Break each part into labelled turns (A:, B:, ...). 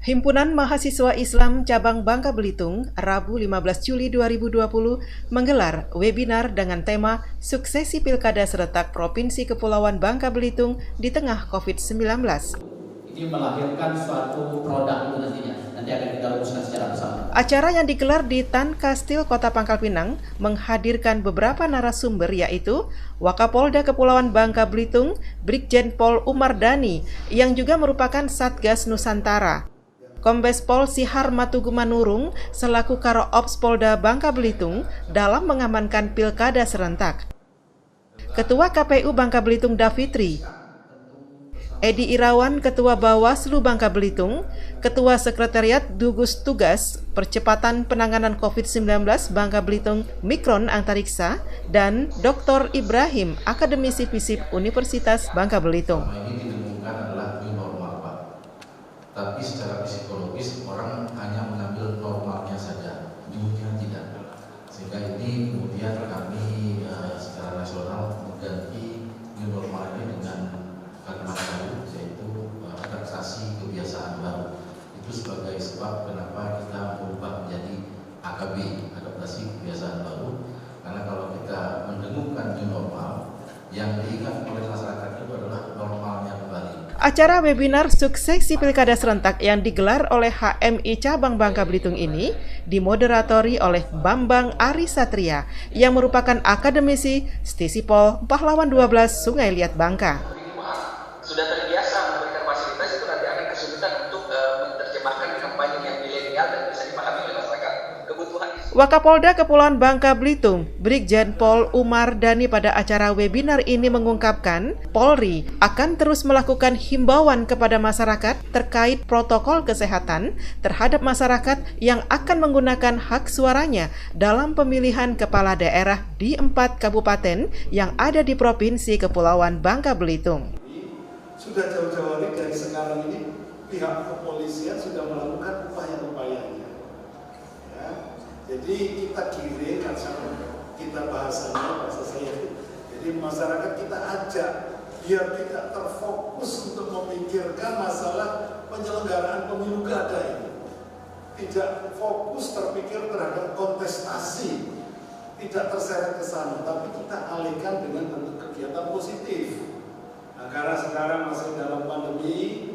A: Himpunan Mahasiswa Islam Cabang Bangka Belitung, Rabu 15 Juli 2020, menggelar webinar dengan tema Suksesi Pilkada Serentak Provinsi Kepulauan Bangka Belitung di tengah COVID-19.
B: Ini melahirkan suatu produk itu nantinya. Nanti akan kita rumuskan secara bersama.
A: Acara yang digelar di Tan Kastil Kota Pangkal Pinang menghadirkan beberapa narasumber yaitu Wakapolda Kepulauan Bangka Belitung, Brigjen Pol Umar Dhani, yang juga merupakan Satgas Nusantara. Kombes Pol Sihar Matugumanurung selaku Karo Ops Polda Bangka Belitung dalam mengamankan pilkada serentak. Ketua KPU Bangka Belitung Davitri, Edi Irawan Ketua Bawaslu Bangka Belitung, Ketua Sekretariat Gugus Tugas Percepatan Penanganan COVID-19 Bangka Belitung Mikron Antariksa, dan Dr. Ibrahim Akademisi FISIP Universitas Bangka Belitung.
C: Tapi secara psikologis orang hanya mengambil normalnya saja, dunia tidak. Sehingga ini kemudian kami secara nasional mengganti new normal ini dengan kalimat baru, yaitu adaptasi kebiasaan baru. Itu sebagai sebab kenapa kita berubah menjadi AKB, adaptasi kebiasaan baru. Karena kalau kita mendengungkan new normal, yang diingat oleh masyarakat itu adalah normalnya kembali.
A: Acara webinar Suksesi Pilkada Serentak yang digelar oleh HMI Cabang Bangka Belitung ini dimoderatori oleh Bambang Ari Satria yang merupakan akademisi Stisipol Pahlawan 12 Sungai Liat Bangka.
D: Sudah terbiasa memberikan fasilitas, itu nanti akan kesulitan untuk menerjemahkan kampanye yang milenial dan bisa dipahami oleh masyarakat. Kebutuhan
A: Wakapolda Kepulauan Bangka Belitung, Brigjen Pol Umar Dhani pada acara webinar ini mengungkapkan, Polri akan terus melakukan himbauan kepada masyarakat terkait protokol kesehatan terhadap masyarakat yang akan menggunakan hak suaranya dalam pemilihan kepala daerah di 4 kabupaten yang ada di Provinsi Kepulauan Bangka Belitung.
E: Sudah jauh-jauh hari dari sekarang ini, pihak kepolisian sudah melakukan upaya-upayanya. Jadi kita giring, kita bahasa saya itu. Jadi masyarakat kita ajak biar tidak terfokus untuk memikirkan masalah penyelenggaraan pemilu kada ini. Tidak fokus terpikir terhadap kontestasi, tidak terseret ke sana, tapi kita alihkan dengan bentuk kegiatan positif. Nah, karena sekarang masih dalam pandemi,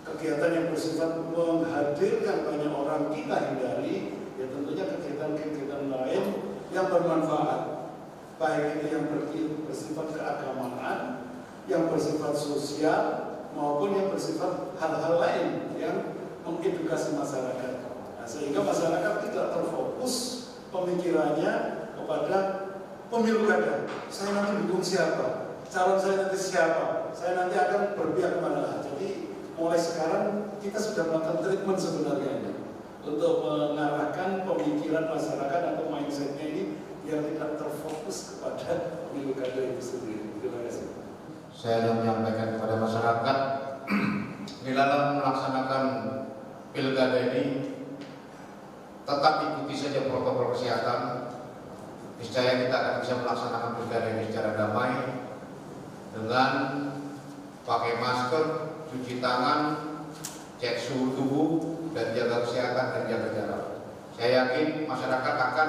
E: kegiatan yang bersifat menghadirkan banyak orang kita hindari. Ya tentunya kegiatan-kegiatan lain yang bermanfaat, baik itu yang bersifat keagamaan, yang bersifat sosial, maupun yang bersifat hal-hal lain yang mengedukasi masyarakat. Nah, sehingga masyarakat tidak terfokus pemikirannya kepada pemilu kada. Saya nanti dukung siapa? Calon saya nanti siapa? Saya nanti akan berpihak kemana? Jadi mulai sekarang kita sudah melakukan treatment sebenarnya ini, untuk mengarahkan pemikiran masyarakat atau mindsetnya ini biar tidak terfokus kepada pemilu kada itu sendiri. Terima kasih.
C: Saya ingin menyampaikan kepada masyarakat di dalam melaksanakan pilkada ini tetap ikuti saja protokol kesehatan. Niscaya kita akan bisa melaksanakan pilkada ini secara damai dengan pakai masker, cuci tangan, cek suhu tubuh, dan jaga kesehatan dan jaga jarak. Saya yakin masyarakat akan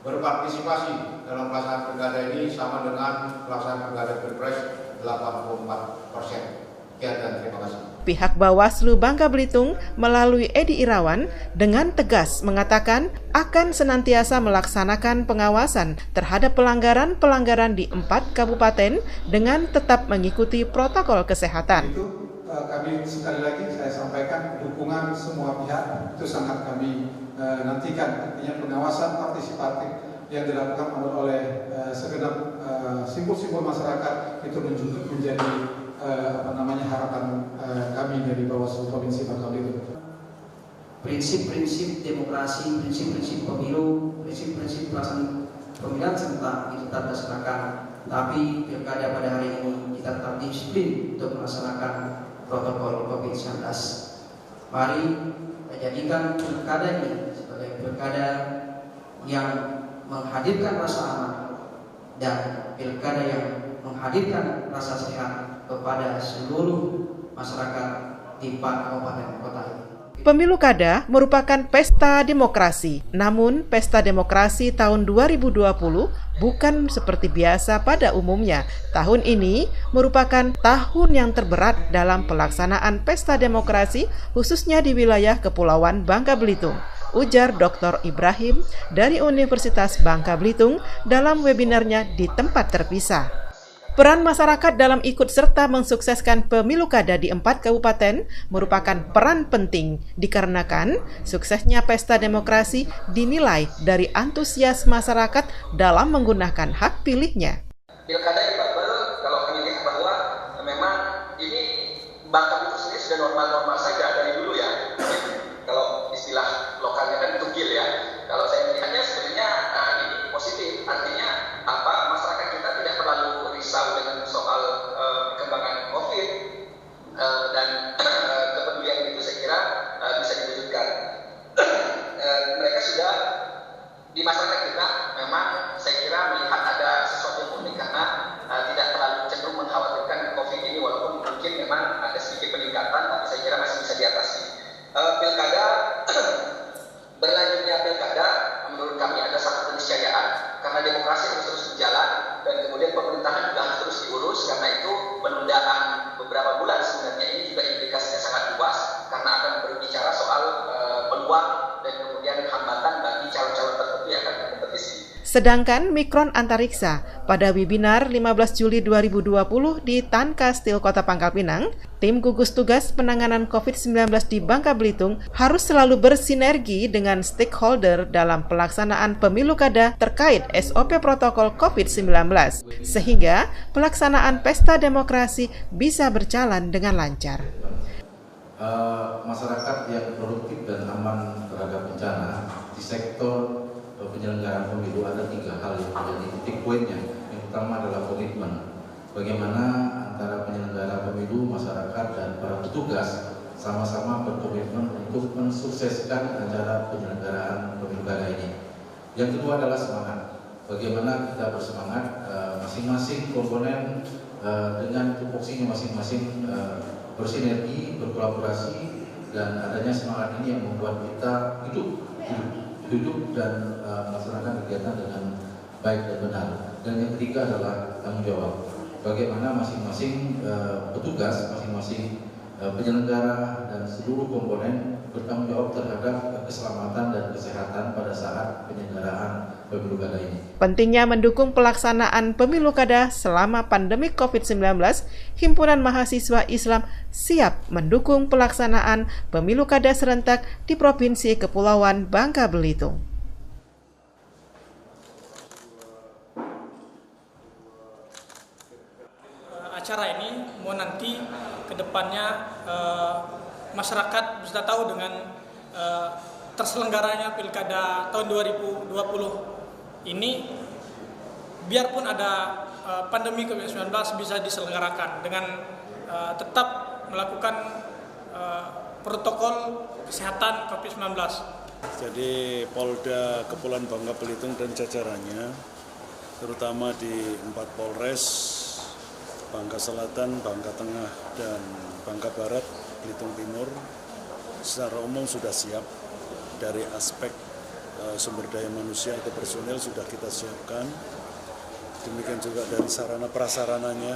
C: berpartisipasi dalam pelaksanaan pilkada ini sama dengan pelaksanaan pilkada Pilpres 84%. Sekian dan terima kasih.
A: Pihak Bawaslu Bangka Belitung melalui Edi Irawan dengan tegas mengatakan akan senantiasa melaksanakan pengawasan terhadap pelanggaran-pelanggaran di 4 kabupaten dengan tetap mengikuti protokol kesehatan.
F: Kami sekali lagi saya sampaikan dukungan semua pihak itu sangat kami nantikan. Artinya pengawasan partisipatif yang dilakukan oleh segenap simpul-simpul masyarakat itu menjadi harapan kami dari Bawaslu Provinsi Bangka Belitung.
D: prinsip-prinsip demokrasi, prinsip-prinsip pemilu, prinsip-prinsip pelaksanaan pemilihan serentak itu tetap dilaksanakan. Tapi pilkada pada hari ini kita tetap disiplin untuk melaksanakan protokol COVID-19. Mari kita jadikan pilkada ini sebagai pilkada yang menghadirkan rasa aman dan pilkada yang menghadirkan rasa sehat kepada seluruh masyarakat di 4 kabupaten kota ini.
A: Pemilu kada merupakan pesta demokrasi. Namun, pesta demokrasi tahun 2020 bukan seperti biasa pada umumnya. Tahun ini merupakan tahun yang terberat dalam pelaksanaan pesta demokrasi, khususnya di wilayah Kepulauan Bangka Belitung, ujar Dr. Ibrahim dari Universitas Bangka Belitung dalam webinarnya di tempat terpisah. Peran masyarakat dalam ikut serta mensukseskan pemilu kada di 4 kabupaten merupakan peran penting dikarenakan suksesnya pesta demokrasi dinilai dari antusias masyarakat dalam menggunakan hak pilihnya.
G: Pilkada di Babel, kalau kami lihat bahwa memang ini Bangka Belitung sendiri sudah normal-normal saja dari dulu ya. Kalau istilah lokalnya kan tugil ya. Kalau saya melihatnya sebenarnya ini positif, artinya masyarakat kita tidak terlalu risau dengan soal perkembangan COVID dan kepedulian itu saya kira bisa diwujudkan. Mereka sudah di masyarakat kita memang saya kira melihat ada sesuatu yang unik karena tidak terlalu cenderung mengkhawatirkan COVID ini walaupun mungkin memang ada sedikit peningkatan tapi saya kira masih bisa diatasi. Pilkada berlanjutnya pilkada menurut kami ada satu keniscayaan karena demokrasi harus terus berjalan dan kemudian pemerintahan juga harus terus diurus, karena itu penundaan beberapa bulan sebenarnya ini juga implikasinya sangat luas karena akan berbicara soal peluang dan kemudian hambatan bagi calon-calon tertentu yang akan berkompetisi.
A: Sedangkan Mikron Antariksa pada webinar 15 Juli 2020 di Tan Kastil Kota Pangkal Pinang, tim gugus tugas penanganan COVID-19 di Bangka Belitung harus selalu bersinergi dengan stakeholder dalam pelaksanaan pemilu kada terkait SOP protokol COVID-19, sehingga pelaksanaan pesta demokrasi bisa berjalan dengan lancar.
C: Masyarakat yang produktif dan aman terhadap bencana di sektor penyelenggaraan pemilu ada 3 hal yang menjadi titik poinnya. Yang pertama adalah komitmen. Bagaimana antara penyelenggara pemilu, masyarakat, dan para petugas sama-sama berkomitmen untuk mensukseskan acara penyelenggaraan pemilu kada ini. Yang kedua adalah semangat. Bagaimana kita bersemangat masing-masing komponen dengan tupoksinya masing-masing bersinergi, berkolaborasi, dan adanya semangat ini yang membuat kita hidup dan melaksanakan kegiatan dengan baik dan benar. Dan yang ketiga adalah tanggung jawab. Bagaimana masing-masing petugas, masing-masing penyelenggara dan seluruh komponen bertanggung jawab terhadap keselamatan dan kesehatan pada saat penyelenggaraan pemilu kada ini.
A: Pentingnya mendukung pelaksanaan pemilu kada selama pandemi COVID-19, Himpunan Mahasiswa Islam siap mendukung pelaksanaan pemilu kada serentak di Provinsi Kepulauan Bangka Belitung.
H: Acara ini mau nanti ke depannya masyarakat bisa tahu dengan terselenggaranya pilkada tahun 2020 ini, biarpun ada pandemi COVID-19 bisa diselenggarakan dengan tetap melakukan protokol kesehatan COVID-19.
I: Jadi Polda Kepulauan Bangka Belitung dan jajarannya, terutama di 4 Polres, Bangka Selatan, Bangka Tengah, dan Bangka Barat, Belitung Timur, secara umum sudah siap. Dari aspek sumber daya manusia atau personel sudah kita siapkan. Demikian juga dari sarana prasarananya,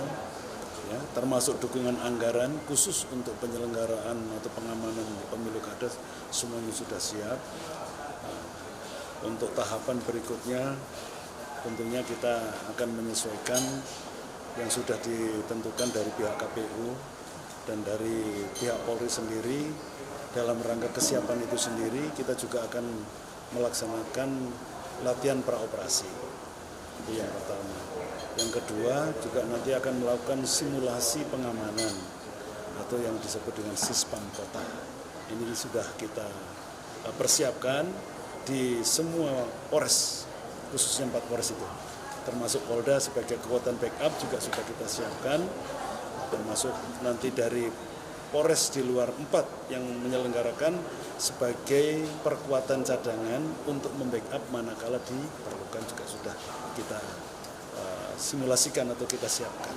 I: ya, termasuk dukungan anggaran khusus untuk penyelenggaraan atau pengamanan pemilu kada, semuanya sudah siap. Untuk tahapan berikutnya, tentunya kita akan menyesuaikan yang sudah ditentukan dari pihak KPU dan dari pihak Polri sendiri. Dalam rangka kesiapan itu sendiri, kita juga akan melaksanakan latihan praoperasi. Itu yang pertama. Yang kedua, juga nanti akan melakukan simulasi pengamanan atau yang disebut dengan Sispam Kota. Ini sudah kita persiapkan di semua Polres, khususnya 4 Polres itu. Termasuk Polda sebagai kekuatan backup juga sudah kita siapkan, termasuk nanti dari Polres di luar 4 yang menyelenggarakan sebagai perkuatan cadangan untuk membackup manakala diperlukan juga sudah kita simulasikan atau kita siapkan.